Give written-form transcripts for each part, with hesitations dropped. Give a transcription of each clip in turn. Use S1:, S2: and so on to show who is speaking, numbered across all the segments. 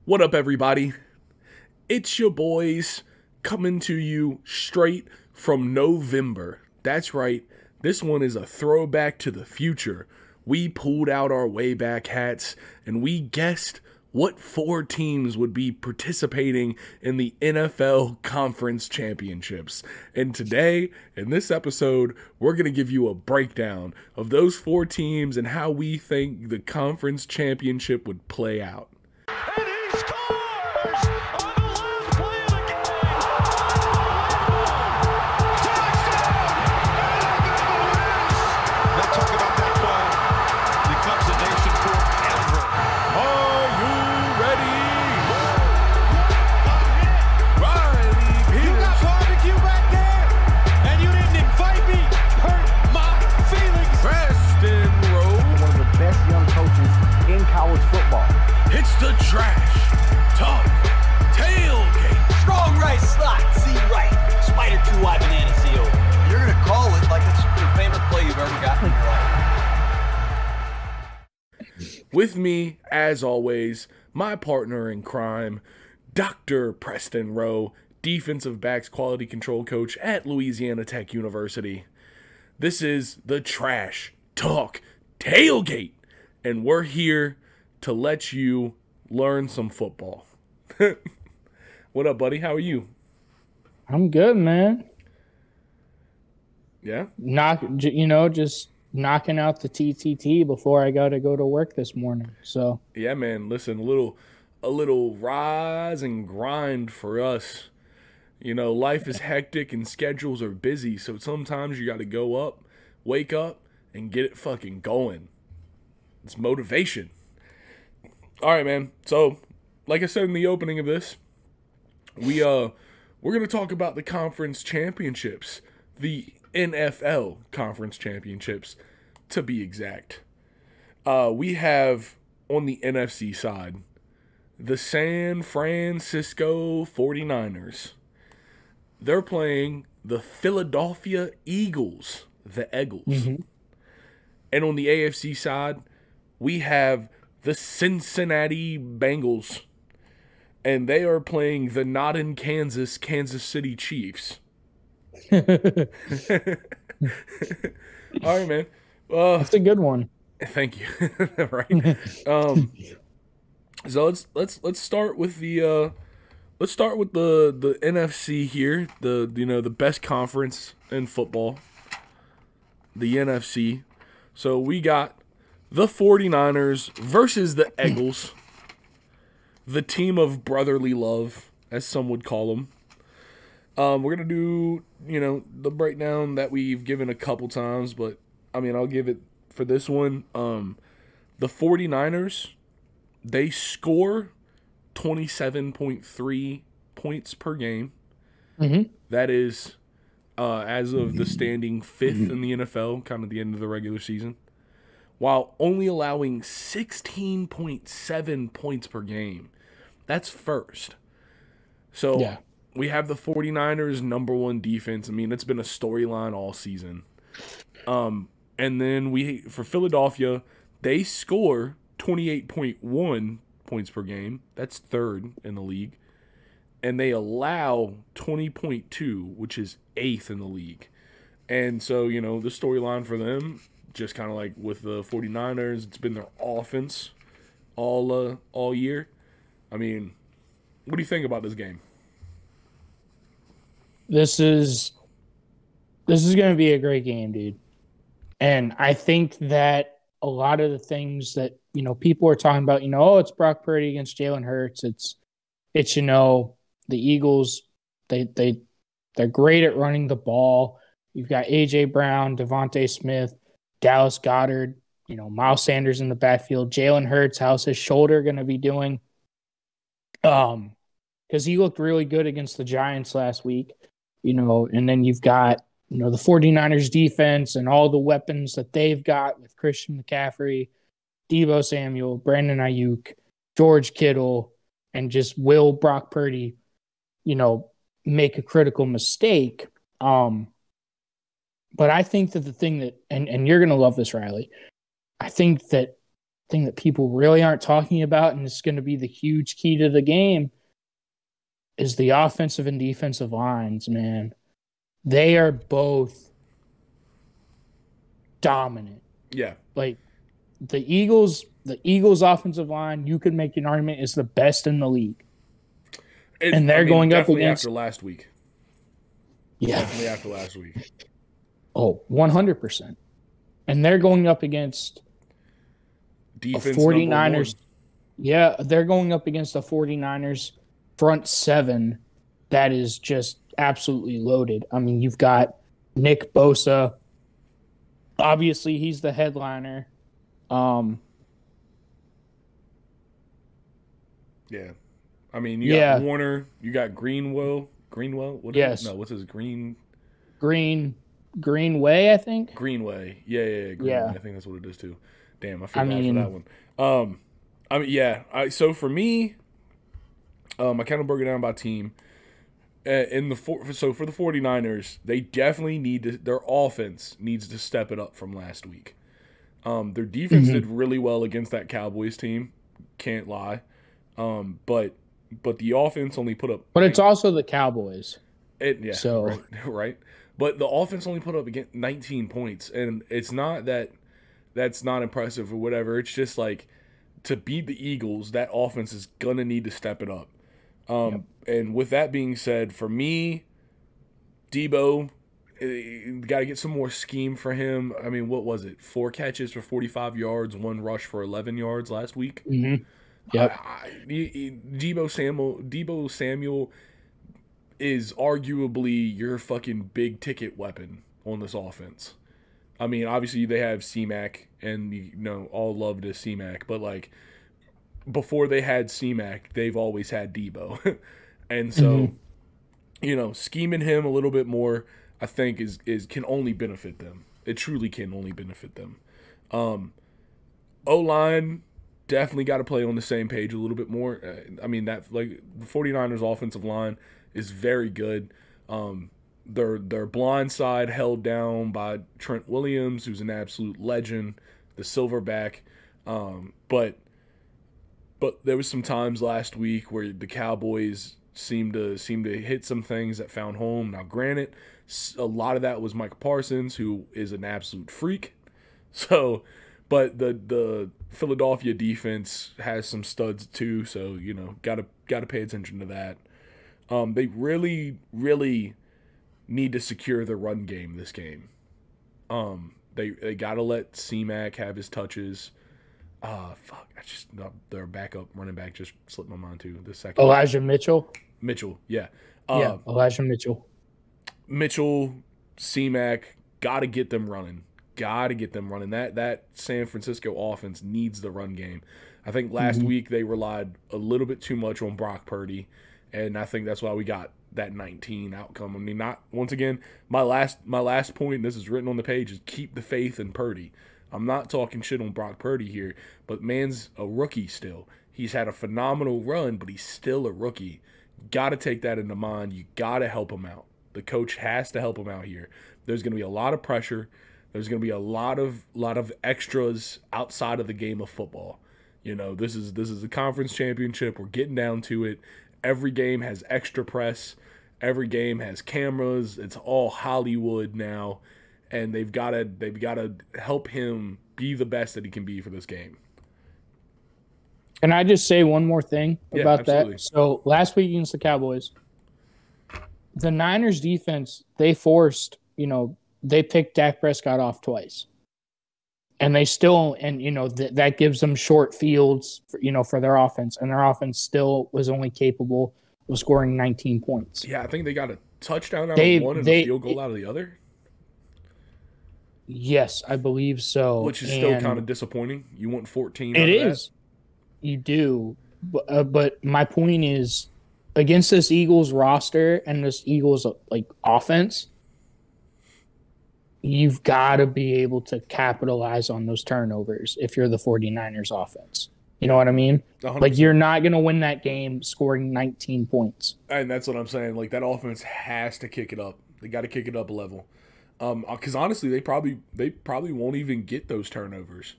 S1: What up, everybody? It's your boys coming to you straight from November. That's right, this one is a throwback to the future. We pulled out our way back hats and we guessed what 4 teams would be participating in the NFL Conference Championships. And today, in this episode, we're going to give you a breakdown of those 4 teams and how we think the Conference Championship would play out.
S2: And he scores on the last play of the game. Touchdown! They talk about that play. Becomes a nation forever.
S1: Are you ready? Riley
S2: You got
S1: Peters,
S2: barbecue back there, and you didn't invite me. Hurt my feelings.
S1: Preston Rowe,
S3: One of the best young coaches in college football.
S1: it's the trash talk tailgate.
S4: Strong right slot, C right, spider 2 wide banana seal. You're gonna call it like it's your favorite play you've ever gotten in your life.
S1: With me, as always, my partner in crime, Dr. Preston Rowe, defensive backs quality control coach at Louisiana Tech University. This is the Trash Talk Tailgate, and we're here to let you learn some football. What up, buddy? How are you?
S5: I'm good, man.
S1: Yeah?
S5: Just knocking out the TTT before I got to go to work this morning. So,
S1: Yeah, man. Listen, a little rise and grind for us. You know, life is hectic and schedules are busy, so sometimes you got to go up, wake up, and get it fucking going. It's motivation. All right, man. So, like I said in the opening of this, we're gonna talk about the conference championships, the NFL conference championships, to be exact. We have on the NFC side the San Francisco 49ers. They're playing the Philadelphia Eagles, the Eagles. And on the AFC side, we have the Cincinnati Bengals. And they are playing the not in Kansas City Chiefs. All right, man.
S5: that's a good one.
S1: Thank you. Right. So let's start with the NFC here. The best conference in football. The NFC. So we got the 49ers versus the Eagles. The team of brotherly love, as some would call them. We're going to do, the breakdown that we've given a couple times, but, I'll give it for this one. The 49ers, they score 27.3 points per game. That is, as of the standing 5th in the NFL, kind of the end of the regular season, while only allowing 16.7 points per game. That's first. So
S5: Yeah.
S1: we have the 49ers' number 1 defense. It's been a storyline all season. And then for Philadelphia, they score 28.1 points per game. That's third in the league. And they allow 20.2, which is 8th in the league. And so, the storyline for them, just kind of like with the 49ers, it's been their offense all year. What do you think about this game?
S5: This is going to be a great game, dude. And I think that a lot of the things that, people are talking about, it's Brock Purdy against Jalen Hurts. It's the Eagles, they're great at running the ball. You've got A.J. Brown, Devontae Smith, Dallas Goedert, Miles Sanders in the backfield. Jalen Hurts, how's his shoulder going to be doing? Because he looked really good against the Giants last week, and then you've got, the 49ers defense and all the weapons that they've got with Christian McCaffrey, Deebo Samuel, Brandon Ayuk, George Kittle, and just will Brock Purdy, make a critical mistake. But I think that the thing that, and you're going to love this, Riley, I think that thing that people really aren't talking about, and it's going to be the huge key to the game, is the offensive and defensive lines, man. They are both dominant.
S1: Yeah.
S5: Like the Eagles offensive line, you could make an argument is the best in the league. And they're going up against
S1: after last week.
S5: Yeah.
S1: Definitely after last week.
S5: Oh, 100%. And they're going up against
S1: Defense
S5: 49ers. Yeah, they're going up against the 49ers front seven that is just absolutely loaded. I mean, you've got Nick Bosa. Obviously, he's the headliner.
S1: Yeah. I mean, you got Warner, you got Greenwell.
S5: Yes.
S1: What's his
S5: Greenway, I think.
S1: Greenway. Yeah.
S5: Yeah.
S1: I think that's what it is too. Damn, I feel bad for that one. So for me, I kind of broke it down by team. For the 49ers, they definitely need to, their offense needs to step it up from last week. Their defense did really well against that Cowboys team. Can't lie. But the offense only put up.
S5: But it's also the Cowboys.
S1: Right. But the offense only put up 19 points, and it's not that that's not impressive or whatever. It's just like to beat the Eagles, that offense is gonna need to step it up. And with that being said, for me, Debo, got to get some more scheme for him. I mean, what was it? 4 catches for 45 yards, 1 rush for 11 yards last week.
S5: Mm-hmm. Yep.
S1: Debo Samuel is arguably your fucking big ticket weapon on this offense. I mean, obviously they have C-Mac, and all love to C-Mac, but like before they had C-Mac, they've always had Debo. And so, scheming him a little bit more, I think is can only benefit them. It truly can only benefit them. O-line definitely got to play on the same page a little bit more. I mean, that like the 49ers offensive line is very good. Their blind side held down by Trent Williams, who's an absolute legend, the silverback. But there was some times last week where the Cowboys seemed to hit some things that found home. Now, granted, a lot of that was Micah Parsons, who is an absolute freak. So, but the Philadelphia defense has some studs too. So gotta pay attention to that. They really, really need to secure the run game this game. They gotta let C-Mac have his touches. Their backup running back just slipped my mind too. The second
S5: Elijah Mitchell,
S1: yeah.
S5: Elijah Mitchell,
S1: C-Mac, gotta get them running. That San Francisco offense needs the run game. I think last week they relied a little bit too much on Brock Purdy, and I think that's why we got that 19 outcome. I mean, not once again. My last point, and this is written on the page, is keep the faith in Purdy. I'm not talking shit on Brock Purdy here, but man's a rookie still. He's had a phenomenal run, but he's still a rookie. Got to take that into mind. You got to help him out. The coach has to help him out here. There's going to be a lot of pressure. There's going to be a lot of extras outside of the game of football. This is a conference championship. We're getting down to it. Every game has extra press. Every game has cameras. It's all Hollywood now. And they've got to help him be the best that he can be for this game.
S5: Can I just say one more thing about
S1: absolutely.
S5: that? So last week against the Cowboys, the Niners defense, they forced, they picked Dak Prescott off twice. And they still, that gives them short fields, for their offense. And their offense still was only capable of scoring 19 points.
S1: Yeah, I think they got a touchdown out of one and a field goal out of the other.
S5: Yes, I believe so.
S1: Which is still kind of disappointing. You want 14
S5: It is. You do. But my point is, against this Eagles roster and this Eagles offense, you've got to be able to capitalize on those turnovers if you're the 49ers offense. You know what I mean?
S1: 100%.
S5: Like, you're not going to win that game scoring 19 points.
S1: And that's what I'm saying. Like, that offense has to kick it up. They got to kick it up a level. Because honestly, they probably won't even get those turnovers.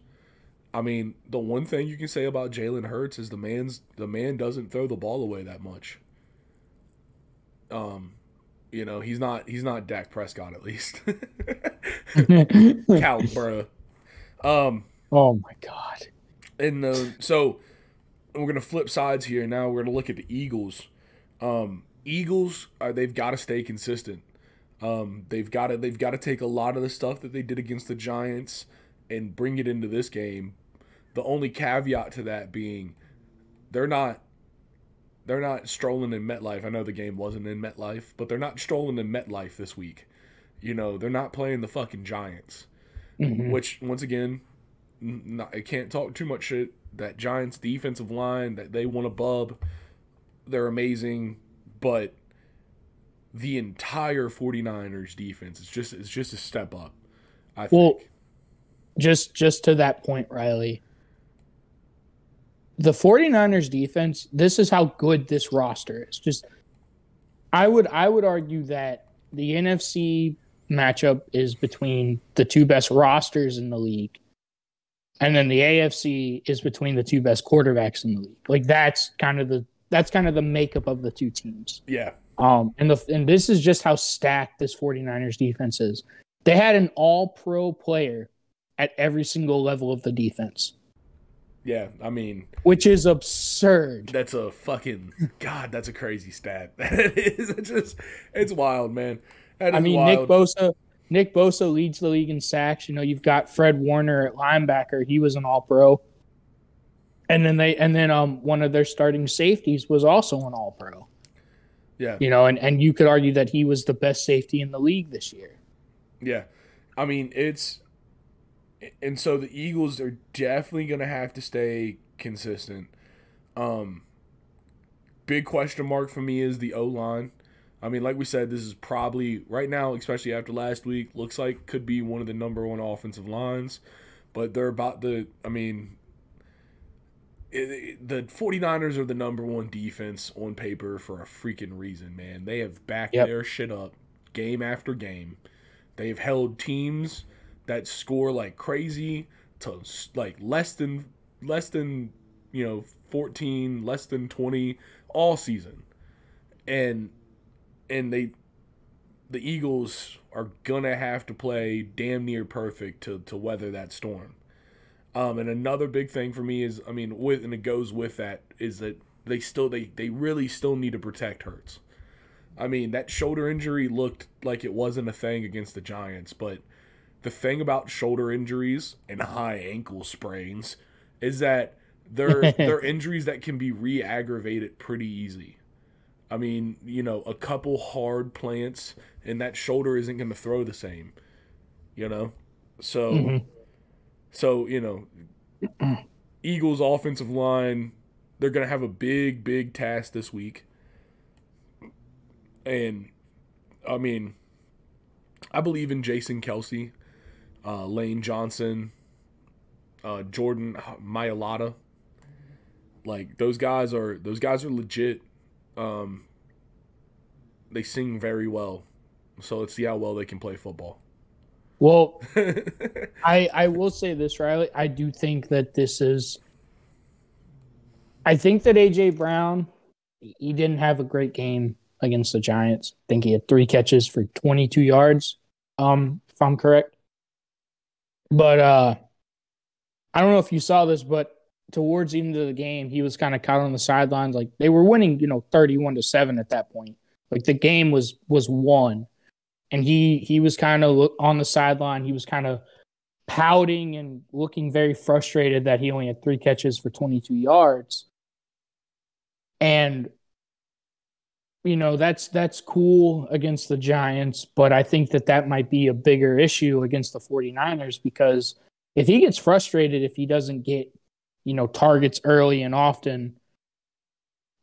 S1: I mean, the one thing you can say about Jalen Hurts is the man doesn't throw the ball away that much. He's not Dak Prescott at least. Count, bro.
S5: Oh my God.
S1: And so we're gonna flip sides here. Now we're gonna look at the Eagles. Eagles they've got to stay consistent. They've got to take a lot of the stuff that they did against the Giants and bring it into this game. The only caveat to that being they're not strolling in MetLife. I know the game wasn't in MetLife, but they're not strolling in MetLife this week. They're not playing the fucking Giants. Mm-hmm. Which, once again, I can't talk too much shit. That Giants defensive line, that they want a bub. They're amazing, but the entire 49ers defense is just a step up, I think.
S5: Just to that point, Riley, the 49ers defense, this is how good this roster is. Just I would argue that the NFC matchup is between the two best rosters in the league, and then the AFC is between the two best quarterbacks in the league. Like that's kind of the makeup of the two teams.
S1: Yeah.
S5: And this is just how stacked this 49ers defense is. They had an all-pro player at every single level of the defense.
S1: Yeah, I mean,
S5: which is absurd.
S1: That's a fucking God. That's a crazy stat. It is. It's wild, man.
S5: I mean, wild. Nick Bosa leads the league in sacks. You've got Fred Warner at linebacker. He was an All-Pro. And then one of their starting safeties was also an All-Pro.
S1: Yeah.
S5: And you could argue that he was the best safety in the league this year.
S1: Yeah. I mean, and so the Eagles are definitely going to have to stay consistent. Big question mark for me is the O-line. I mean, like we said, this is probably, right now, especially after last week, looks like could be one of the number one offensive lines. But they're about to, I mean, the 49ers are the number one defense on paper for a freaking reason, man. They have backed their shit up game after game. They've held teams that score like crazy to like less than 14, less than 20 all season. And the Eagles are gonna have to play damn near perfect to weather that storm. And another big thing for me is, I mean, and it goes with that, is that they really still need to protect Hurts. I mean, that shoulder injury looked like it wasn't a thing against the Giants, but the thing about shoulder injuries and high ankle sprains is that they're injuries that can be re-aggravated pretty easy. I mean, a couple hard plants and that shoulder isn't going to throw the same, So, Eagles offensive line, they're going to have a big, big task this week. And, I mean, I believe in Jason Kelce. Lane Johnson, Jordan Mailata, like those guys are legit. They sing very well, so let's see how well they can play football.
S5: Well, I will say this, Riley. I do think that I think that A.J. Brown, he didn't have a great game against the Giants. I think he had 3 catches for 22 yards, if I'm correct. But I don't know if you saw this, but towards the end of the game, he was kind of caught on the sidelines. Like they were winning, 31-7 at that point. Like the game was won, and he was kind of on the sideline. He was kind of pouting and looking very frustrated that he only had 3 catches for 22 yards. And that's cool against the Giants, but I think that might be a bigger issue against the 49ers, because if he gets frustrated, if he doesn't get, targets early and often,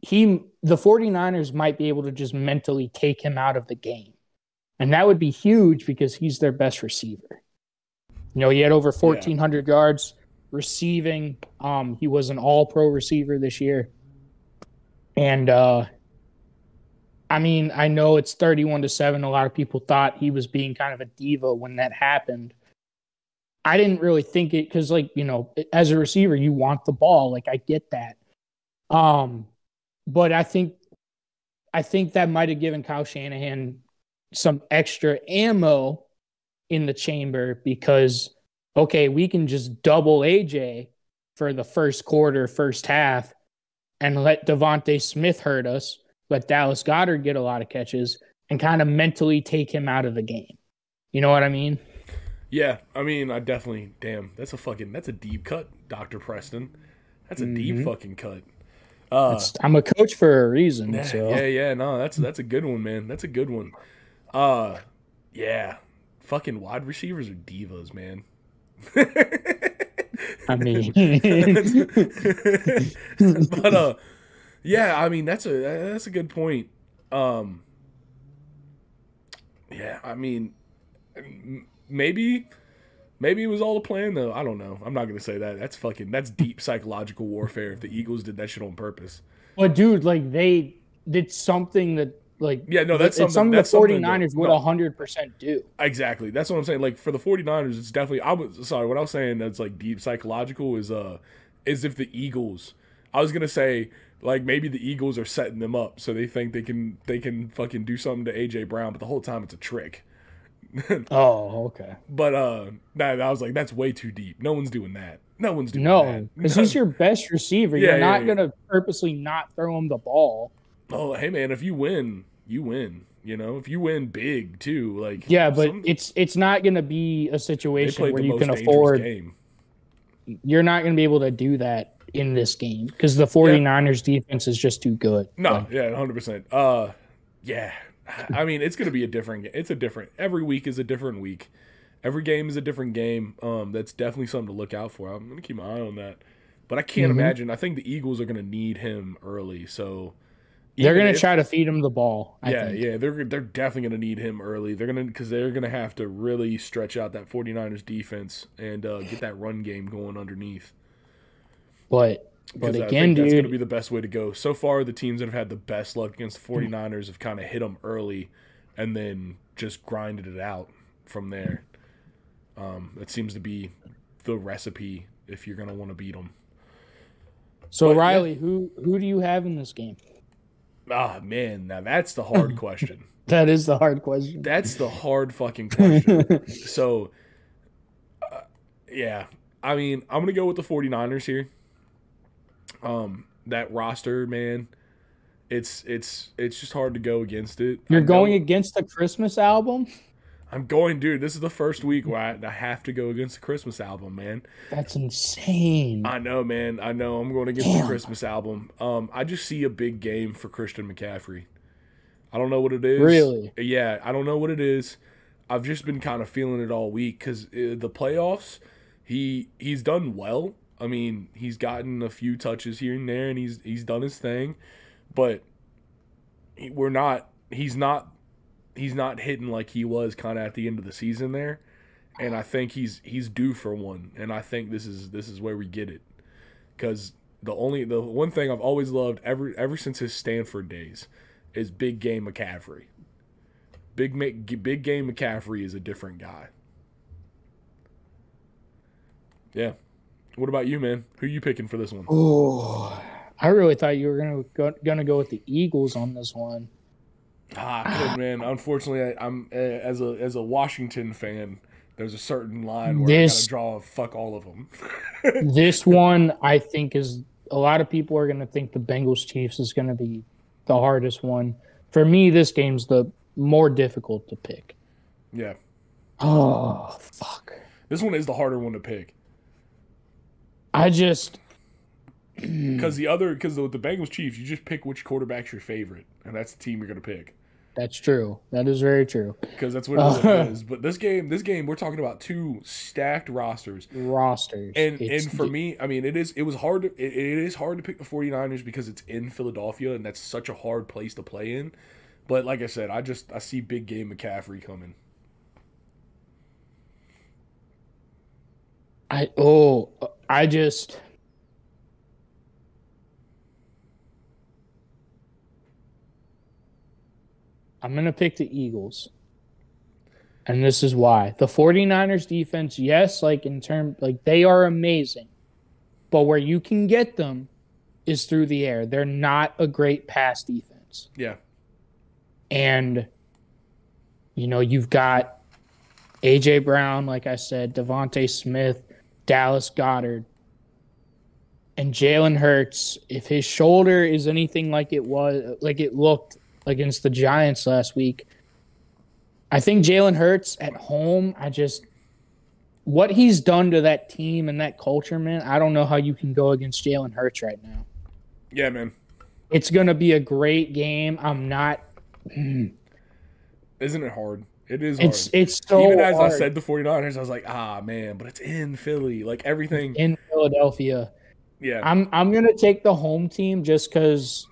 S5: the 49ers might be able to just mentally take him out of the game. And that would be huge because he's their best receiver. He had over 1,400 yards receiving. He was an all-pro receiver this year. And, I mean, I know it's 31-7. A lot of people thought he was being kind of a diva when that happened. I didn't really think it because, like, as a receiver, you want the ball. Like, I get that. But I think that might have given Kyle Shanahan some extra ammo in the chamber because, okay, we can just double AJ for the first quarter, first half, and let Devontae Smith hurt us, let Dallas Goedert get a lot of catches, and kind of mentally take him out of the game. You know what I mean?
S1: Yeah, I mean, I definitely, damn, that's a deep cut, Dr. Preston. That's a deep fucking cut.
S5: I'm a coach for a reason. So
S1: Yeah, no, that's a good one, man. That's a good one. Yeah, fucking wide receivers are divas, man.
S5: I mean,
S1: But yeah, I mean that's a good point. Yeah, I mean, maybe it was all a plan though. I don't know. I'm not gonna say that. That's deep psychological warfare. If the Eagles did that shit on purpose.
S5: but dude, like they did something that like
S1: Yeah, no, that's
S5: it's
S1: something.
S5: something the
S1: That's something
S5: 49ers would 100% do.
S1: Exactly. That's what I'm saying. Like for the 49ers, it's definitely. What I was saying that's like deep psychological is if the Eagles. I was gonna say like maybe the Eagles are setting them up so they think they can fucking do something to AJ Brown, but the whole time it's a trick.
S5: Oh, okay.
S1: But I was like, that's way too deep. No one's doing that. No one's doing
S5: No,
S1: that.
S5: because he's your best receiver.
S1: Yeah,
S5: You're not
S1: yeah.
S5: gonna purposely not throw him the ball.
S1: Oh, hey man, if you win, you win. You know, if you win big too, like
S5: Yeah, but it's not gonna be a
S1: they
S5: situation
S1: played
S5: where
S1: the
S5: you
S1: most
S5: can
S1: dangerous
S5: afford.
S1: game.
S5: You're not gonna be able to do that in this game because the 49ers defense is just too good.
S1: No,
S5: Like,
S1: yeah, 100%. Yeah. I mean, it's gonna be a different. It's a different. Every week is a different week. Every game is a different game. That's definitely something to look out for. I'm gonna keep my eye on that. But I can't imagine. I think the Eagles are gonna need him early. So
S5: they're gonna try to feed him the ball. I think.
S1: Yeah, they're definitely gonna need him early. Because they're gonna have to really stretch out that 49ers defense and get that run game going underneath.
S5: But
S1: Because
S5: again,
S1: I think that's going to
S5: dude,
S1: be the best way to go. So far, the teams that have had the best luck against the 49ers have kind of hit them early and then just grinded it out from there. It seems to be the recipe if you're going to want to beat them.
S5: so
S1: but,
S5: Riley, who do you have in this game?
S1: Ah, man, now that's the hard question.
S5: That is the hard question.
S1: That's the hard fucking question. So, yeah. I mean, I'm going to go with the 49ers here. That roster, man, it's just hard to go against it.
S5: You're going against the Christmas album?
S1: I'm going, dude. This is the first week where I have to go against the Christmas album, man.
S5: That's insane.
S1: I know, man. I know. I'm going against the Christmas album. I just see a big game for Christian McCaffrey. I don't know what it is.
S5: Really?
S1: Yeah, I don't know what it is. I've just been kind of feeling it all week because the playoffs, he's done well. I mean, he's gotten a few touches here and there, and he's done his thing, but he's not hitting like he was kind of at the end of the season there, and I think he's due for one, and I think this is where we get it, because the one thing I've always loved ever since his Stanford days is big game McCaffrey. Big game McCaffrey is a different guy. Yeah. What about you, man? Who you picking for this one?
S5: Oh, I really thought you were gonna go with the Eagles on this one.
S1: Good man. Unfortunately, I'm as a Washington fan. There's a certain line where I gotta draw. Fuck all of them.
S5: This one, I think, is a lot of people are gonna think the Bengals Chiefs is gonna be the hardest one. For me, this game's the more difficult to pick.
S1: Yeah.
S5: Oh fuck.
S1: This one is the harder one to pick.
S5: Because
S1: with the Bengals Chiefs, you just pick which quarterback's your favorite, and that's the team you're gonna pick.
S5: That's true. That is very true.
S1: Because that's what it is. But this game, we're talking about two stacked rosters. And for me, I mean, it is hard to pick the 49ers because it's in Philadelphia, and that's such a hard place to play in. But like I said, I see big game McCaffrey coming.
S5: I'm going to pick the Eagles. And this is why. The 49ers defense, yes, like in terms, like they are amazing. But where you can get them is through the air. They're not a great pass defense.
S1: Yeah.
S5: And, you've got A.J. Brown, like I said, Devontae Smith, Dallas Goedert, and Jalen Hurts. If his shoulder is anything like it looked against the Giants last week, I think Jalen Hurts at home, what he's done to that team and that culture, man, I don't know how you can go against Jalen Hurts right now.
S1: Yeah, man.
S5: It's going to be a great game. I'm not.
S1: Isn't it hard? It is hard.
S5: It's so
S1: Even as
S5: hard.
S1: I said the 49ers, I was like, man, but it's in Philly. Like everything.
S5: In Philadelphia.
S1: Yeah.
S5: I'm going to take the home team just because.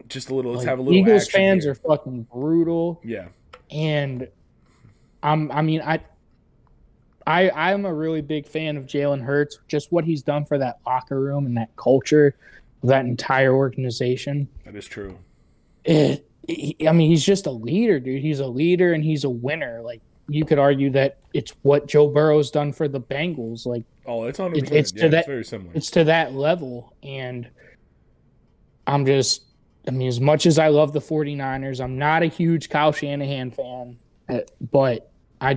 S1: Just a little. Let's have a little
S5: Eagles
S1: action
S5: fans
S1: here.
S5: are fucking brutal.
S1: Yeah.
S5: And I'm a really big fan of Jalen Hurts, just what he's done for that locker room and that culture, that entire organization.
S1: That is true.
S5: He's just a leader, dude. He's a leader and he's a winner. Like you could argue that it's what Joe Burrow's done for the Bengals. Like,
S1: oh, it's 100%.
S5: It's
S1: it's very similar.
S5: It's to that level, and as much as I love the 49ers, I'm not a huge Kyle Shanahan fan, but I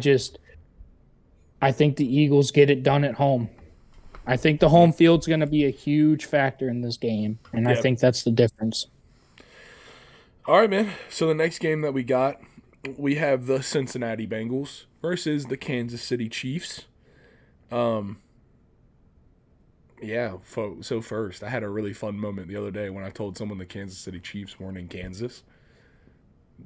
S5: think the Eagles get it done at home. I think the home field's going to be a huge factor in this game, and I think that's the difference.
S1: All right, man. So the next game that we have the Cincinnati Bengals versus the Kansas City Chiefs. Yeah, so first, I had a really fun moment the other day when I told someone the Kansas City Chiefs weren't in Kansas.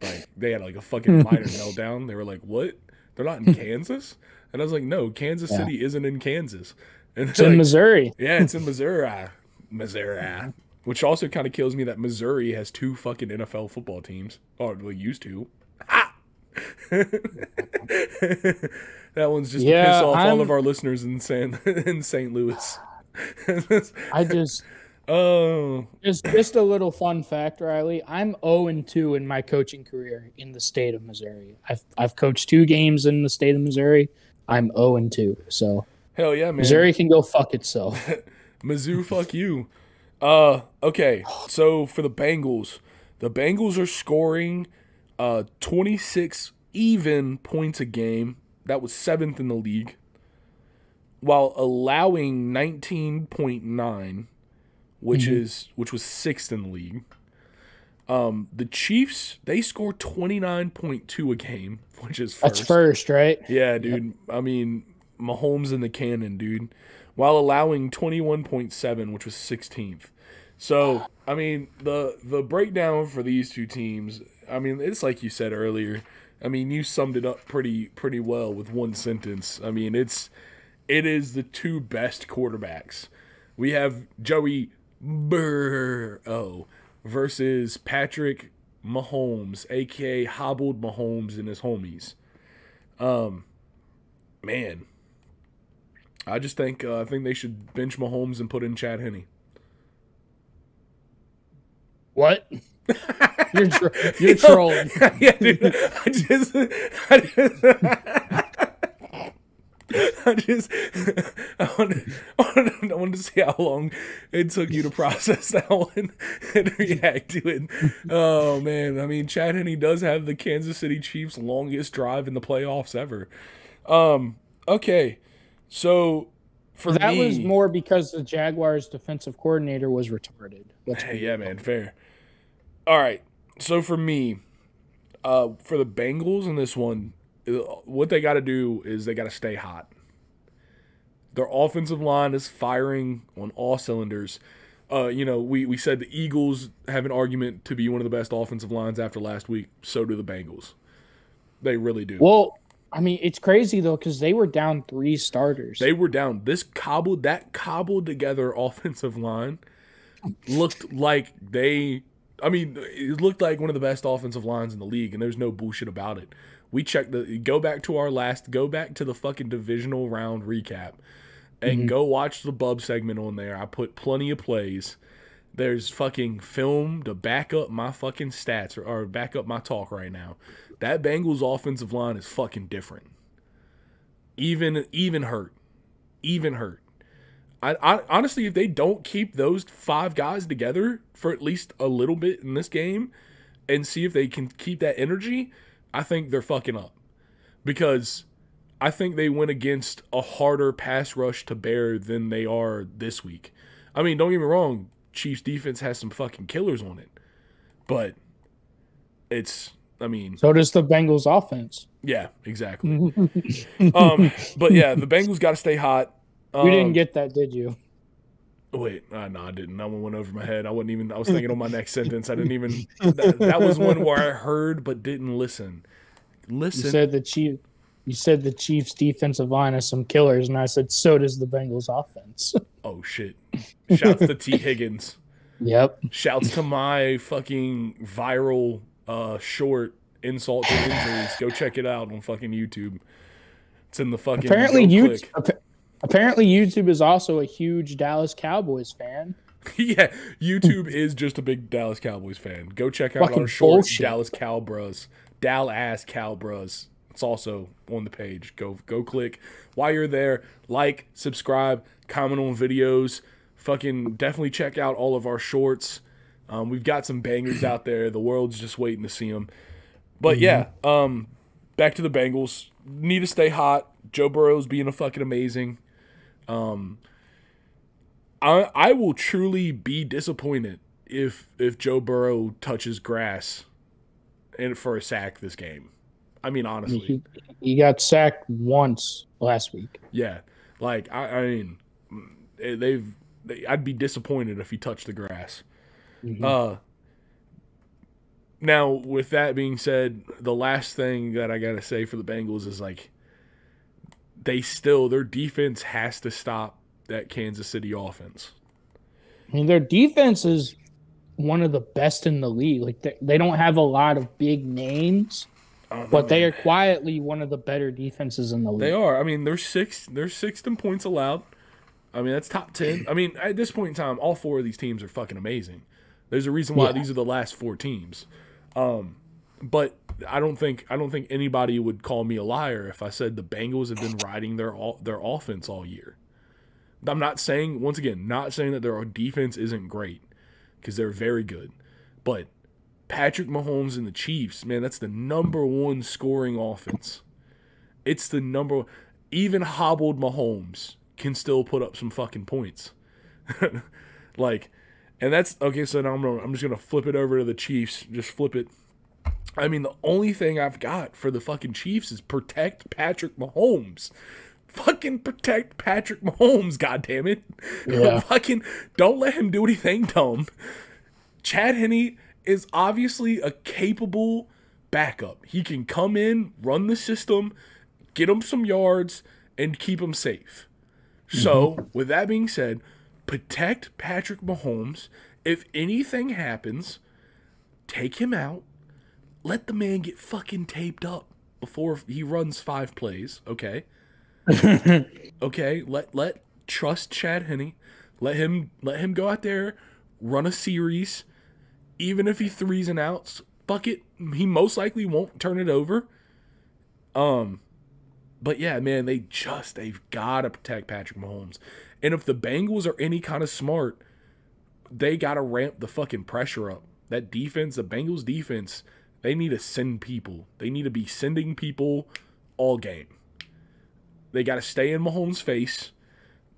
S1: Like, they had like a fucking minor meltdown. They were like, what? They're not in Kansas? And I was like, no, Kansas City isn't in Kansas. And
S5: it's in Missouri.
S1: Yeah, it's in Missouri. Missouri. Which also kind of kills me that Missouri has 2 fucking NFL football teams. Or, well, used to. Ah! That one's just to piss off all of our listeners in St. Louis.
S5: Just a little fun fact, Riley. I'm 0-2 in my coaching career in the state of Missouri. I've coached 2 games in the state of Missouri. I'm 0-2. So
S1: hell yeah, man.
S5: Missouri can go fuck itself.
S1: Mizzou, fuck you. Okay. So for the Bengals are scoring 26 even points a game. That was 7th in the league, while allowing 19.9, which was 6th in the league. The Chiefs, they score 29.2 a game, which is first.
S5: That's first, right?
S1: Yeah, dude. Yep. I mean, Mahomes in the cannon, dude. While allowing 21.7, which was 16th. So, I mean, the breakdown for these two teams, I mean, it's like you said earlier. I mean, you summed it up pretty well with one sentence. I mean, it is the 2 best quarterbacks. We have Joey Burrow versus Patrick Mahomes, a.k.a. Hobbled Mahomes and his homies. Man, I just think they should bench Mahomes and put in Chad Henne.
S5: What? You're trolling.
S1: Yeah, dude. I wanted to see how long it took you to process that one and react to it. Oh, man. I mean, Chad Henne does have the Kansas City Chiefs' longest drive in the playoffs ever. Okay. So,
S5: that was more because the Jaguars' defensive coordinator was retarded.
S1: Yeah, man. Fair. All right. So, for me, for the Bengals in this one, what they got to do is they got to stay hot. Their offensive line is firing on all cylinders. We said the Eagles have an argument to be one of the best offensive lines after last week. So do the Bengals. They really do.
S5: Well, I mean, it's crazy, though, because they were down 3 starters.
S1: They were down. That cobbled together offensive line looked like it looked like one of the best offensive lines in the league, and there's no bullshit about it. We checked go back to the fucking divisional round recap and go watch the Bub segment on there. I put plenty of plays. There's fucking film to back up my fucking stats or back up my talk right now. That Bengals offensive line is fucking different. even hurt. I honestly, if they don't keep those 5 guys together for at least a little bit in this game and see if they can keep that energy, I think they're fucking up. Because I think they went against a harder pass rush to bear than they are this week. I mean, don't get me wrong, Chiefs defense has some fucking killers on it. But
S5: so does the Bengals offense.
S1: Yeah, exactly. But yeah, the Bengals got to stay hot.
S5: You didn't get that, did you?
S1: Wait, no, I didn't. That one went over my head. I was thinking on my next sentence. I didn't even. That was one where I heard but didn't listen.
S5: You said the Chiefs defensive line has some killers, and I said so does the Bengals offense.
S1: Oh shit! Shouts to T. Higgins.
S5: Yep.
S1: Shouts to my fucking viral short insult to injuries. Go check it out on fucking YouTube. It's in the fucking.
S5: Apparently YouTube is also a huge Dallas Cowboys fan.
S1: Yeah, YouTube is just a big Dallas Cowboys fan. Go check out
S5: Fucking
S1: our short
S5: bullshit.
S1: Dallas Cowbros. Dallas Cowbros. It's also on the page. Go click. While you're there, like, subscribe, comment on videos. Fucking definitely check out all of our shorts. We've got some bangers out there. The world's just waiting to see them. But yeah, back to the Bengals. Need to stay hot. Joe Burrow's being a fucking amazing. I will truly be disappointed if Joe Burrow touches grass and for a sack this game. I mean, honestly,
S5: he got sacked once last week.
S1: Yeah, like I mean, I'd be disappointed if he touched the grass. Now, with that being said, the last thing that I gotta say for the Bengals is like their defense has to stop that Kansas City offense.
S5: I mean, their defense is one of the best in the league. Like they don't have a lot of big names, but they are quietly one of the better defenses in the league.
S1: They are. I mean, they're sixth in points allowed. I mean, that's top 10. I mean, at this point in time, all 4 of these teams are fucking amazing. There's a reason why these are the last 4 teams. But I don't think anybody would call me a liar if I said the Bengals have been riding their offense all year. I'm not saying, once again, that their defense isn't great, because they're very good. But Patrick Mahomes and the Chiefs, man, that's the number 1 scoring offense. It's the number. Even hobbled Mahomes can still put up some fucking points. And that's okay. So now I'm just gonna flip it over to the Chiefs. Just flip it. I mean, the only thing I've got for the fucking Chiefs is protect Patrick Mahomes. Fucking protect Patrick Mahomes, goddammit.
S5: Yeah.
S1: Fucking don't let him do anything dumb. Chad Henne is obviously a capable backup. He can come in, run the system, get him some yards, and keep him safe. So, with that being said, protect Patrick Mahomes. If anything happens, take him out. Let the man get fucking taped up before he runs 5 plays, okay? Okay, let trust Chad Henne. Let him go out there, run a series. Even if he 3s and outs, fuck it. He most likely won't turn it over. But yeah, man, they've got to protect Patrick Mahomes. And if the Bengals are any kind of smart, they got to ramp the fucking pressure up. That defense, the Bengals defense, they need to send people. They need to be sending people all game. They got to stay in Mahomes' face.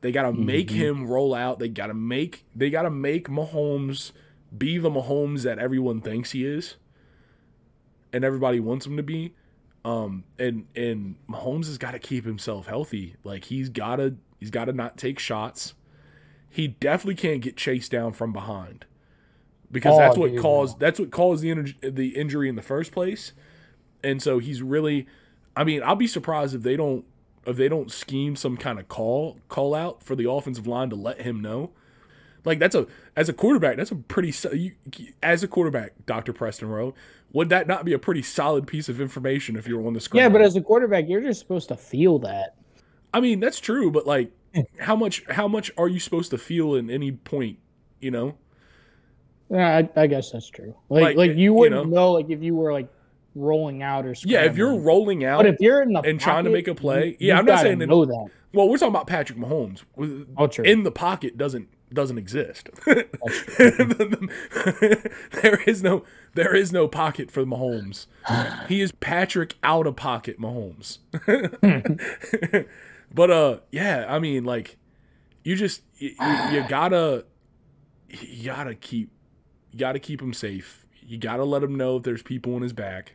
S1: They got to make him roll out. They got to make Mahomes be the Mahomes that everyone thinks he is and everybody wants him to be. And Mahomes has got to keep himself healthy. Like he's got to not take shots. He definitely can't get chased down from behind, because that's what caused the injury in the first place. And so he's really, I mean, I'll be surprised if they don't scheme some kind of call out for the offensive line to let him know. Like as a quarterback, that's a pretty as a quarterback, Dr. Preston Rowe, would that not be a pretty solid piece of information if you were on the screen?
S5: Yeah, but as a quarterback, you're just supposed to feel that.
S1: I mean, that's true, but like how much are you supposed to feel in any point,
S5: Yeah, I guess that's true. Like you wouldn't know, like if you were like rolling out or
S1: Yeah, if you're
S5: scrambling.
S1: rolling out
S5: But if you're in the
S1: and trying to
S5: pocket,
S1: make a play,
S5: you
S1: I'm not
S5: gotta
S1: saying
S5: know that.
S1: Well, we're talking about Patrick Mahomes.
S5: Oh, true.
S1: In the pocket doesn't exist. there is no pocket for Mahomes. He is Patrick out of pocket Mahomes. But yeah, I mean, like, you gotta keep him safe. You gotta let him know if there's people in his back,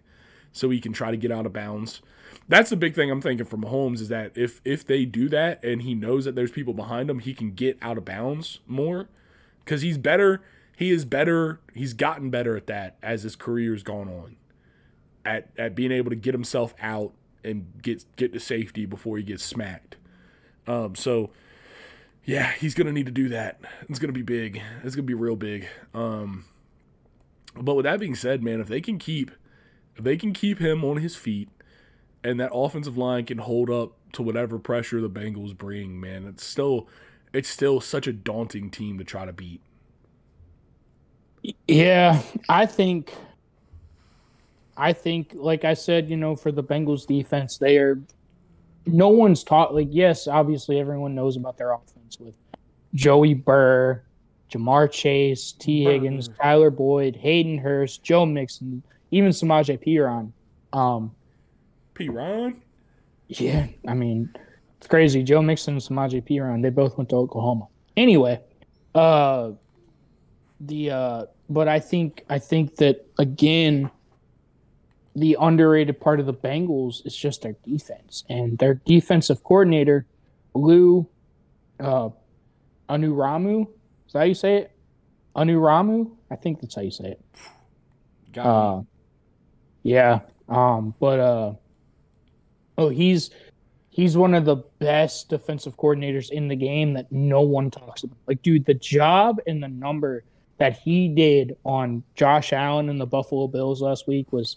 S1: so he can try to get out of bounds. That's the big thing I'm thinking for Mahomes is that if they do that and he knows that there's people behind him, he can get out of bounds more because he's better. He is better. He's gotten better at that as his career's gone on, at being able to get himself out and get to safety before he gets smacked. So yeah, he's gonna need to do that. It's gonna be big. It's gonna be real big. But with that being said, man, if they can keep him on his feet, and that offensive line can hold up to whatever pressure the Bengals bring, man, it's still such a daunting team to try to beat.
S5: Yeah, I think, like I said, for the Bengals defense, no one's taught, like, yes, obviously everyone knows about their offense with Joey Burr, Jamar Chase, T. Higgins, Tyler Boyd, Hayden Hurst, Joe Mixon, even Samaje Perine.
S1: Perine?
S5: Yeah, I mean, it's crazy. Joe Mixon and Samaje Perine, they both went to Oklahoma. Anyway, but I think that, again, the underrated part of the Bengals is just their defense. And their defensive coordinator, Lou Anuramu, is that how you say it? Anuramu? I think that's how you say it.
S1: Got
S5: yeah. He's one of the best defensive coordinators in the game that no one talks about. Like, dude, the job and the number that he did on Josh Allen and the Buffalo Bills last week was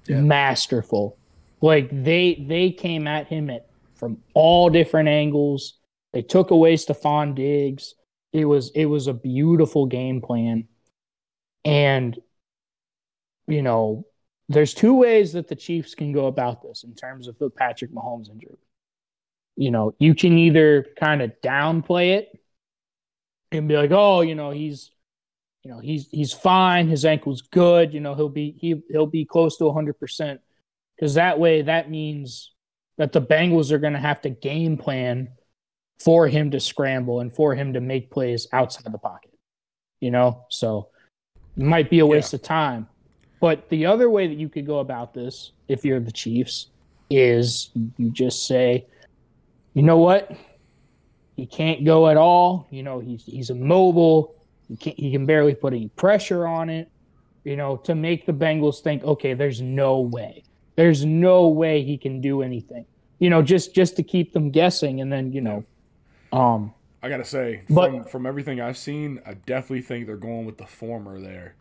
S5: masterful. Like, they came at him from all different angles. They took away Stephon Diggs. It was a beautiful game plan. And, there's two ways that the Chiefs can go about this in terms of the Patrick Mahomes injury. You can either kind of downplay it and be like, oh, he's fine. His ankle's good. He'll be close to 100%. Because that means that the Bengals are going to have to game plan for him to scramble and for him to make plays outside the pocket. So it might be a waste of time. But the other way that you could go about this, if you're the Chiefs, is you just say, you know what? He can't go at all. He's immobile. He can barely put any pressure on it, to make the Bengals think, okay, there's no way. There's no way he can do anything. Just to keep them guessing. And then,
S1: I got to say, from everything I've seen, I definitely think they're going with the former there,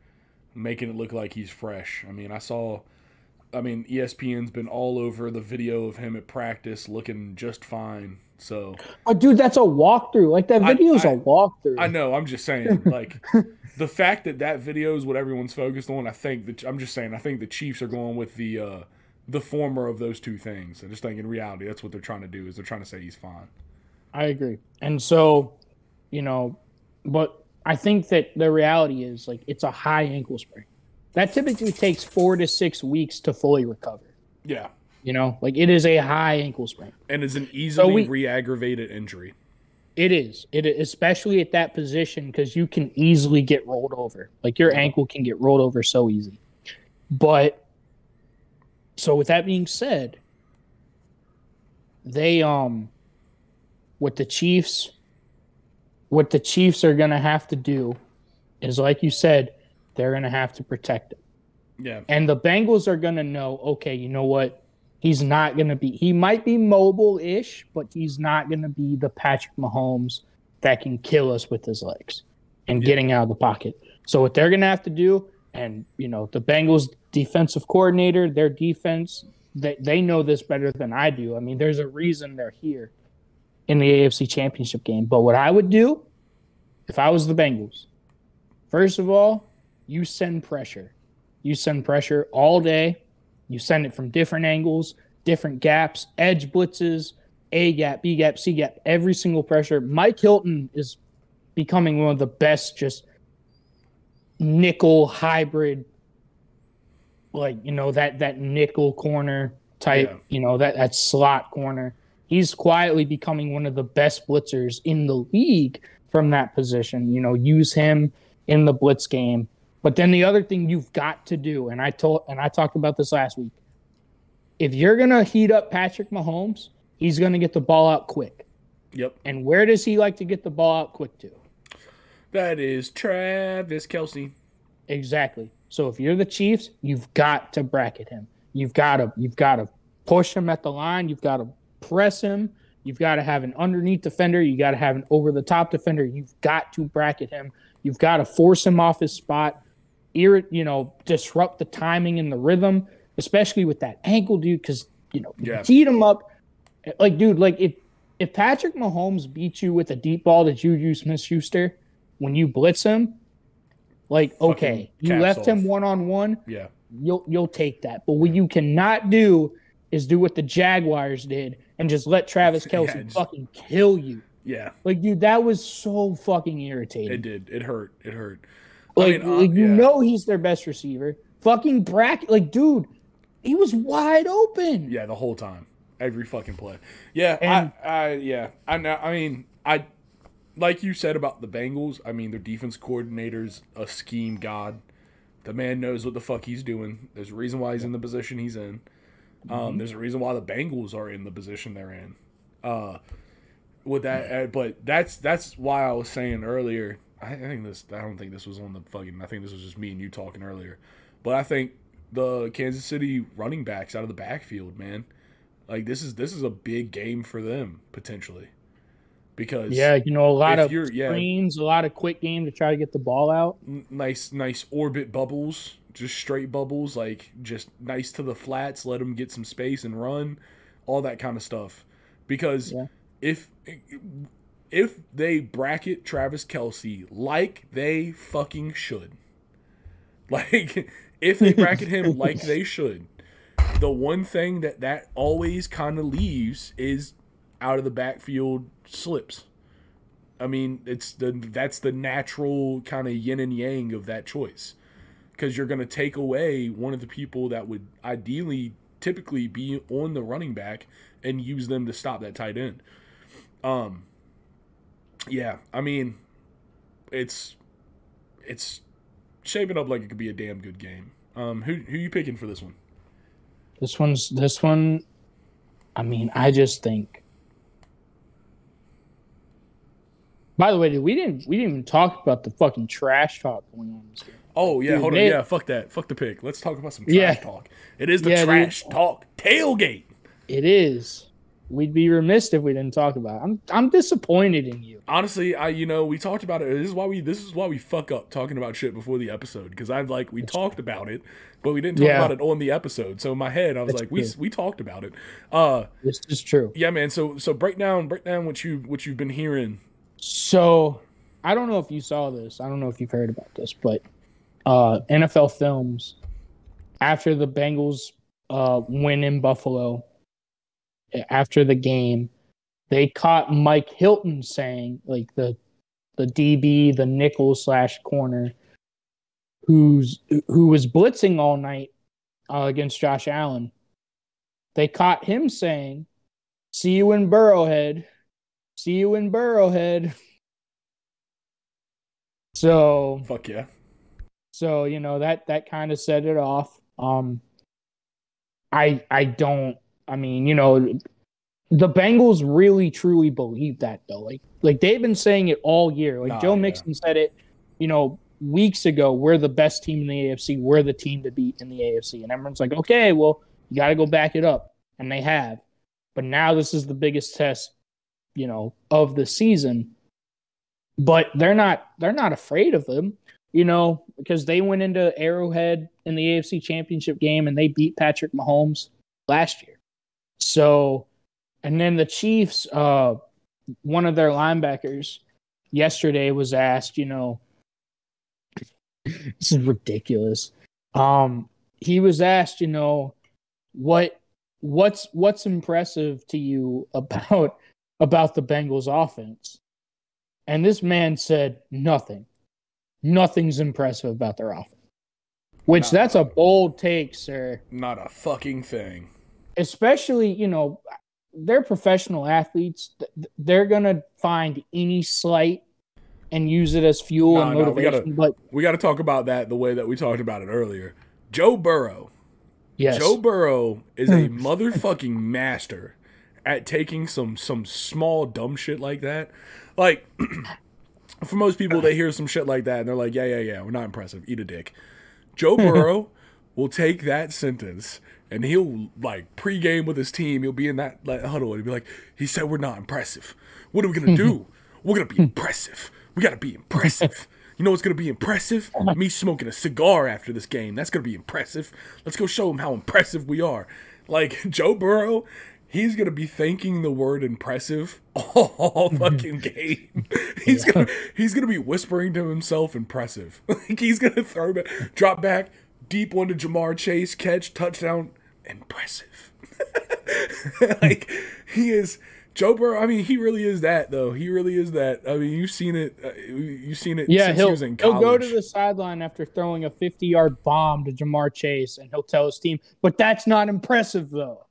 S1: making it look like he's fresh. I mean, ESPN's been all over the video of him at practice looking just fine. So,
S5: dude, that's a walkthrough. Like, that video's a walkthrough.
S1: I know. I'm just saying, like, the fact that video is what everyone's focused on. I think the Chiefs are going with the former of those two things. I just think in reality, that's what they're trying to do. Is they're trying to say he's fine.
S5: I agree. And so, but I think that the reality is, like, it's a high ankle sprain. That typically takes 4 to 6 weeks to fully recover.
S1: Yeah.
S5: Like, it is a high ankle sprain.
S1: And it's an easily re-aggravated injury.
S5: It is. Especially at that position, because you can easily get rolled over. Like, your ankle can get rolled over so easy. But, so with that being said, they, what the Chiefs are going to have to do is, like you said, they're going to have to protect him.
S1: Yeah.
S5: And the Bengals are going to know, okay, you know what? He might be mobile-ish, but he's not going to be the Patrick Mahomes that can kill us with his legs and getting out of the pocket. So what they're going to have to do, and, the Bengals defensive coordinator, their defense, they know this better than I do. I mean, there's a reason they're here in the AFC Championship game. But what I would do if I was the Bengals, first of all, you send pressure. You send pressure all day You send it from different angles, different gaps, edge blitzes, A gap, B gap, C gap, every single pressure. Mike Hilton is becoming one of the best just nickel hybrid, like, that nickel corner type, that slot corner. He's quietly becoming one of the best blitzers in the league from that position. Use him in the blitz game. But then the other thing you've got to do, and I talked about this last week, if you're going to heat up Patrick Mahomes, he's going to get the ball out quick.
S1: Yep.
S5: And where does he like to get the ball out quick to?
S1: That is Travis Kelce.
S5: Exactly. So if you're the Chiefs, you've got to bracket him. You've got to push him at the line. You've got to press him. You've got to have an underneath defender. You got to have an over-the-top defender. You've got to bracket him. You've got to force him off his spot. Disrupt the timing and the rhythm, especially with that ankle, dude. Because heat him up. If Patrick Mahomes beats you with a deep ball to Juju Smith-Schuster when you blitz him, okay, you left him one-on-one.
S1: Yeah,
S5: you'll take that. But what you cannot do is do what the Jaguars did and just let Travis Kelce fucking kill you.
S1: Yeah.
S5: Dude, that was so fucking irritating.
S1: It did. It hurt.
S5: He's their best receiver. Fucking bracket. Dude, he was wide open.
S1: Yeah, the whole time. Every fucking play. Yeah, I like you said about the Bengals, their defense coordinator's a scheme god. The man knows what the fuck he's doing. There's a reason why he's in the position he's in. There's a reason why the Bengals are in the position they're in. With that, but that's why I was saying earlier. I don't think this was on the fucking. I think this was just me and you talking earlier. But I think the Kansas City running backs out of the backfield, man, this is a big game for them potentially. Because
S5: a lot of screens, a lot of quick game to try to get the ball out.
S1: Nice orbit bubbles, just straight bubbles, just nice to the flats. Let them get some space and run, all that kind of stuff. Because if they bracket Travis Kelce like they fucking should, if they bracket him like they should, the one thing that always kind of leaves is out of the backfield slips. That's the natural kind of yin and yang of that choice, because you're going to take away one of the people that would ideally typically be on the running back and use them to stop that tight end. It's shaping up like it could be a damn good game. Who you picking for this one?
S5: This one. I just think. By the way, dude, we didn't even talk about the fucking trash talk going on this game.
S1: Oh yeah, dude, hold on. Yeah, fuck that. Fuck the pick. Let's talk about some trash talk. It is the trash talk tailgate.
S5: It is. We'd be remiss if we didn't talk about it. I'm disappointed in you.
S1: Honestly, we talked about it. This is why we fuck up talking about shit before the episode, because we talked about it, but we didn't talk about it on the episode. So in my head, I was we talked about it.
S5: This is true.
S1: Yeah, man. So break down what you've been hearing.
S5: So I don't know if you saw this. I don't know if you've heard about this, but NFL Films, after the Bengals win in Buffalo, after the game, they caught Mike Hilton saying, the DB, the nickel / corner, who was blitzing all night against Josh Allen. They caught him saying, "See you in Burrowhead. See you in Burrowhead." So
S1: fuck yeah.
S5: So that kind of set it off. The Bengals really truly believe that though. Like they've been saying it all year. Joe Mixon said it, weeks ago. We're the best team in the AFC. We're the team to beat in the AFC. And everyone's like, okay, well, you got to go back it up, and they have. But now this is the biggest test, of the season. But they're not afraid of them, because they went into Arrowhead in the AFC Championship game and they beat Patrick Mahomes last year. So, and then the Chiefs, one of their linebackers yesterday was asked, this is ridiculous. He was asked, what's impressive to you about the Bengals offense? And this man said nothing. Nothing's impressive about their offense. Which that's a bold take, sir.
S1: Not a fucking thing.
S5: Especially, they're professional athletes. They're going to find any slight and use it as fuel and motivation.
S1: We got to talk about that the way that we talked about it earlier. Joe Burrow.
S5: Yes.
S1: Joe Burrow is a motherfucking master at taking some small dumb shit like that. Like, for most people, they hear some shit like that and they're like, yeah, we're not impressive. Eat a dick. Joe Burrow will take that sentence and he'll, like, pregame with his team. He'll be in that huddle and he'll be like, he said we're not impressive. What are we going to do? We're going to be impressive. We got to be impressive. You know what's going to be impressive? Me smoking a cigar after this game. That's going to be impressive. Let's go show him how impressive we are. Like, Joe Burrow, he's going to be thanking the word impressive all fucking game. He's gonna be whispering to himself impressive. Like, he's going to drop back, deep one to Jamar Chase, catch, touchdown, impressive. Like, he is... Joe Burrow, I mean, he really is that, though. He really is that. I mean, you've seen it.
S5: Yeah,
S1: since he was in college.
S5: He'll go to the sideline after throwing a 50-yard bomb to Jamar Chase, and he'll tell his team, but that's not impressive, though.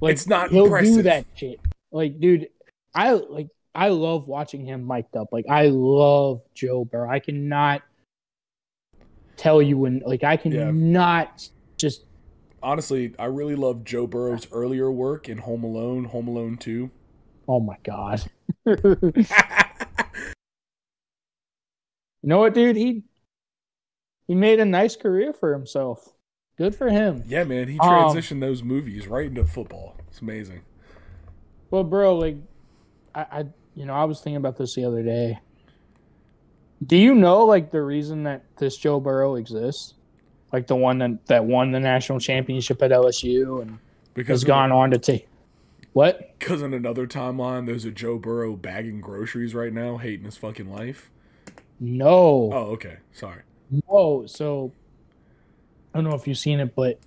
S5: Like,
S1: it's not
S5: he'll
S1: impressive.
S5: do that shit. Like, dude, I love watching him mic'd up. Like, I love Joe Burrow. I cannot tell you when. Like, I cannot just.
S1: Honestly, I really love Joe Burrow's earlier work in Home Alone 2.
S5: Oh my God. You know what, dude? He made a nice career for himself. Good for him.
S1: Yeah, man. He transitioned those movies right into football. It's amazing.
S5: Well, bro, like, I was thinking about this the other day. Do you know, like, the reason that this Joe Burrow exists? Like the one that won the national championship at LSU and has gone on to take what?
S1: Because in another timeline, there's a Joe Burrow bagging groceries right now, hating his fucking life.
S5: No.
S1: Oh, okay. Sorry.
S5: No. So I don't know if you've seen it, but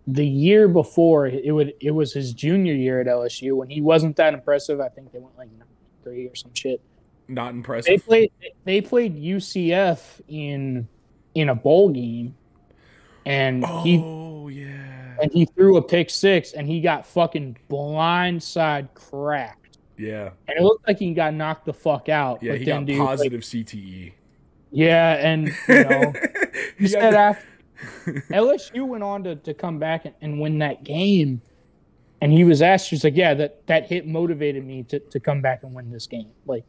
S5: the year before it was his junior year at LSU when he wasn't that impressive. I think they went like 9-3 or some shit.
S1: Not impressive.
S5: They played UCF in a bowl game. And he threw a pick six, and he got fucking blindside cracked.
S1: Yeah.
S5: And it looked like he got knocked the fuck out.
S1: Yeah,
S5: but
S1: he
S5: then,
S1: got positive CTE.
S5: Yeah, and, he said after LSU went on to come back and win that game, and he was asked, he's like, yeah, that hit motivated me to come back and win this game. Like,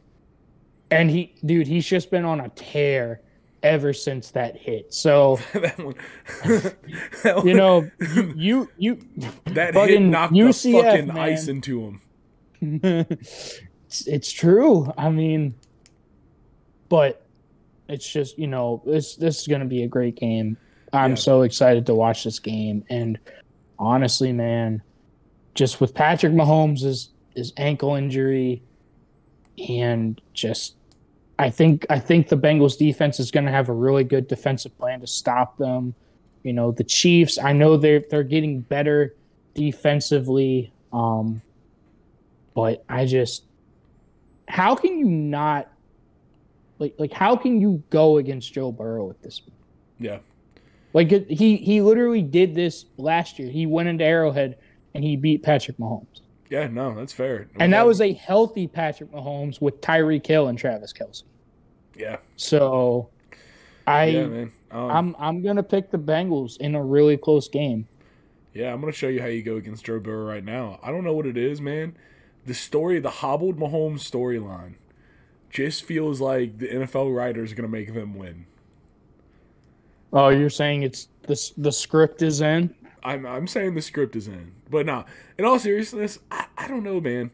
S5: and he's just been on a tear ever since that hit. So that one,
S1: that hit knocked UCF, the fucking man, ice into him.
S5: It's true. I mean, but it's just, this is going to be a great game. I'm so excited to watch this game. And honestly, man, just with Patrick Mahomes' his ankle injury and just I think the Bengals defense is going to have a really good defensive plan to stop them. The Chiefs, I know they're getting better defensively, but how can you not like how can you go against Joe Burrow at this point?
S1: Yeah,
S5: like he literally did this last year. He went into Arrowhead and he beat Patrick Mahomes.
S1: Yeah, no, that's fair.
S5: And that was a healthy Patrick Mahomes with Tyreek Hill and Travis Kelce.
S1: Yeah.
S5: So,
S1: man.
S5: I'm gonna pick the Bengals in a really close game.
S1: Yeah, I'm gonna show you how you go against Joe Burrow right now. I don't know what it is, man. The hobbled Mahomes storyline, just feels like the NFL writers are gonna make them win.
S5: Oh, you're saying it's the script is in?
S1: I'm saying the script is in, but nah. In all seriousness, I don't know, man.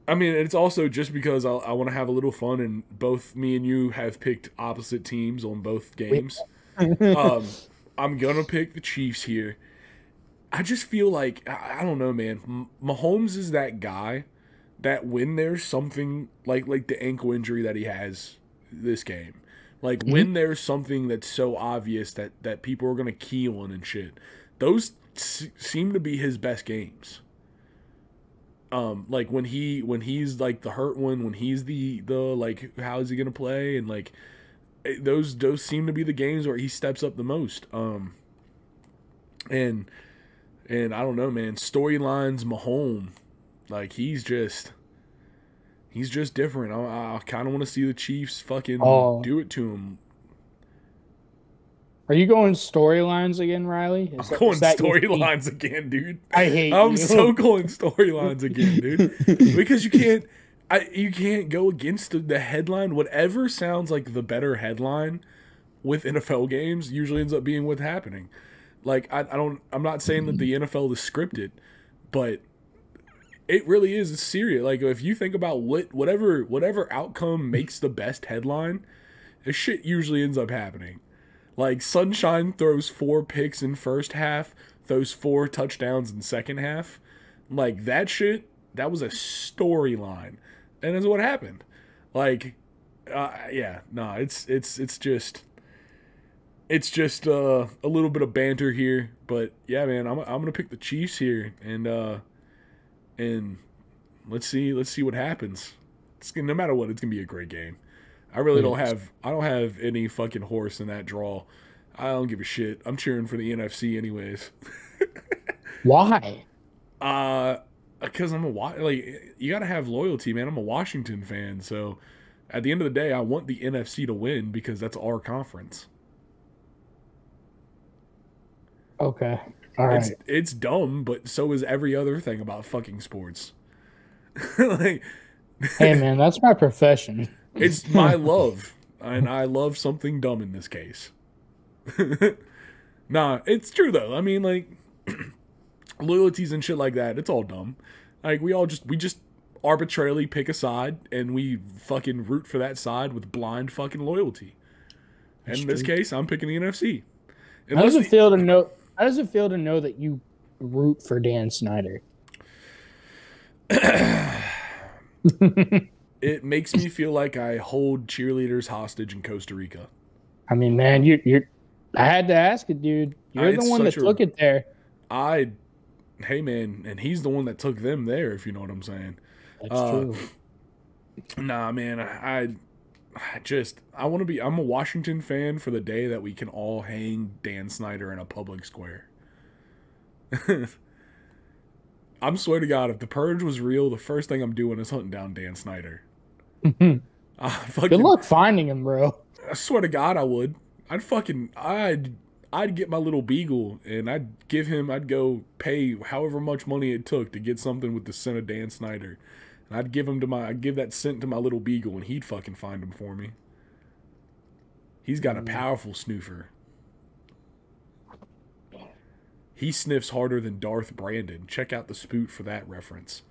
S1: I mean, it's also just because I want to have a little fun, and both me and you have picked opposite teams on both games. I'm gonna pick the Chiefs here. I just feel like I don't know, man. Mahomes is that guy that when there's something like the ankle injury that he has this game, like when there's something that's so obvious that people are gonna key on and shit, those seem to be his best games. Like when he's like the hurt one, when he's the like how is he gonna play, and like those seem to be the games where he steps up the most. And I don't know, man. Storylines, Mahomes, like he's just different. I kind of want to see the Chiefs fucking do it to him.
S5: Are you going storylines again, Riley?
S1: I'm going storylines again, dude.
S5: I hate
S1: I'm
S5: you.
S1: so going storylines again, dude. Because you can't go against the headline. Whatever sounds like the better headline with NFL games usually ends up being what's happening. Like I'm not saying that the NFL is scripted, but it really is serious. Like if you think about whatever outcome makes the best headline, this shit usually ends up happening. Like Sunshine throws 4 picks in first half, throws 4 touchdowns in second half. Like that shit, that was a storyline, and that's what happened. Like, it's just a little bit of banter here, but yeah, man, I'm gonna pick the Chiefs here, and let's see what happens. No matter what, it's gonna be a great game. I really don't have any fucking horse in that draw. I don't give a shit. I'm cheering for the NFC anyways.
S5: Why?
S1: Because you gotta have loyalty, man. I'm a Washington fan, so at the end of the day, I want the NFC to win because that's our conference.
S5: Okay. All right.
S1: It's dumb, but so is every other thing about fucking sports. Like,
S5: hey, man, that's my profession.
S1: It's my love, and I love something dumb in this case. Nah, it's true though. I mean, like loyalties and shit like that, it's all dumb. Like we just arbitrarily pick a side and we fucking root for that side with blind fucking loyalty. And in this case, I'm picking the NFC.
S5: How does it feel to know that you root for Dan Snyder?
S1: It makes me feel like I hold cheerleaders hostage in Costa Rica.
S5: I mean, man, you're I had to ask it, dude. You're the one that took it there.
S1: Hey, man, and he's the one that took them there, if you know what I'm saying.
S5: That's true.
S1: Nah, man, I'm a Washington fan for the day that we can all hang Dan Snyder in a public square. I'm swear to God, if the purge was real, the first thing I'm doing is hunting down Dan Snyder.
S5: Good luck finding him, bro.
S1: I swear to God, I would. I'd get my little beagle and I'd go pay however much money it took to get something with the scent of Dan Snyder. And I'd give that scent to my little beagle and he'd fucking find him for me. He's got a powerful sniffer. He sniffs harder than Darth Brandon. Check out the Spute for that reference.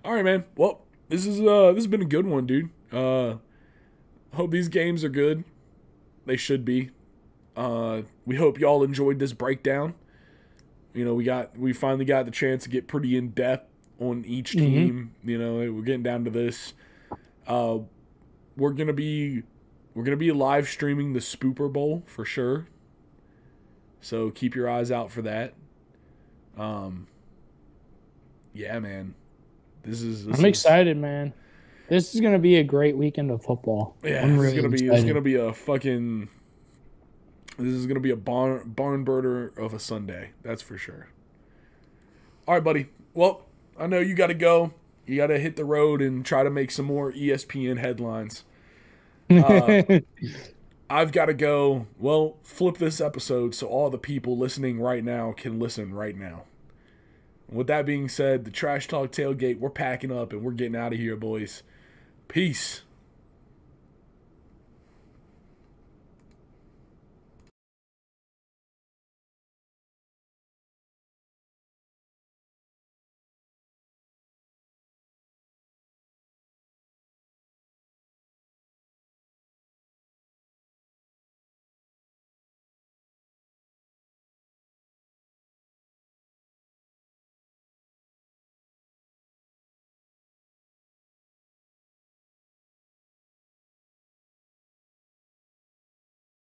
S1: All right, man. Well, this has been a good one, dude. Hope these games are good. They should be. We hope y'all enjoyed this breakdown. You know, we finally got the chance to get pretty in depth on each team. You know, we're getting down to this. We're gonna be live streaming the Spooper Bowl for sure. So keep your eyes out for that. Yeah, man.
S5: I'm excited, man. This is gonna be a great weekend of football.
S1: Yeah, this is gonna be a barn burner of a Sunday. That's for sure. All right, buddy. Well, I know you got to go. You got to hit the road and try to make some more ESPN headlines. I've got to go. Well, flip this episode so all the people listening right now can listen right now. With that being said, the Trash Talk Tailgate, we're packing up and we're getting out of here, boys. Peace.